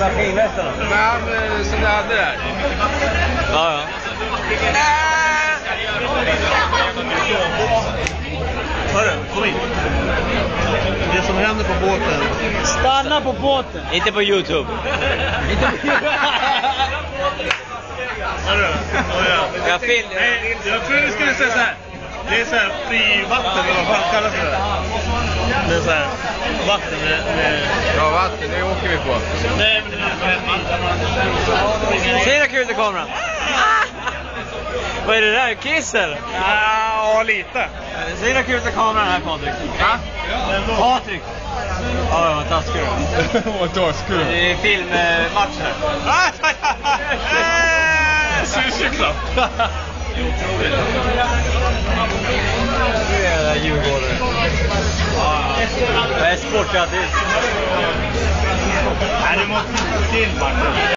Maskinvästarna? Men han som jag hade där. Ja. Hörru, kom in. Det som händer på båten. Stanna på båten. Inte på YouTube. Hörru, Jag film. jag tror du skulle säga så här. Det är så här fri vatten, eller vad fan kallas det? Det är så här vatten med... Ja, vatten, det åker vi på. Nej, men det är Ser du kul i kameran? Vad är det där? Kiss eller? ja, lite. Ser du kul i kameran här, Patrik? Va? Patrik! Ja, vad taskig du. Vad taskig. Det är filmmatch här. Surcyklar. Nu är det Djurgården. Jag är sportartist. Nej, du måste till, Martin.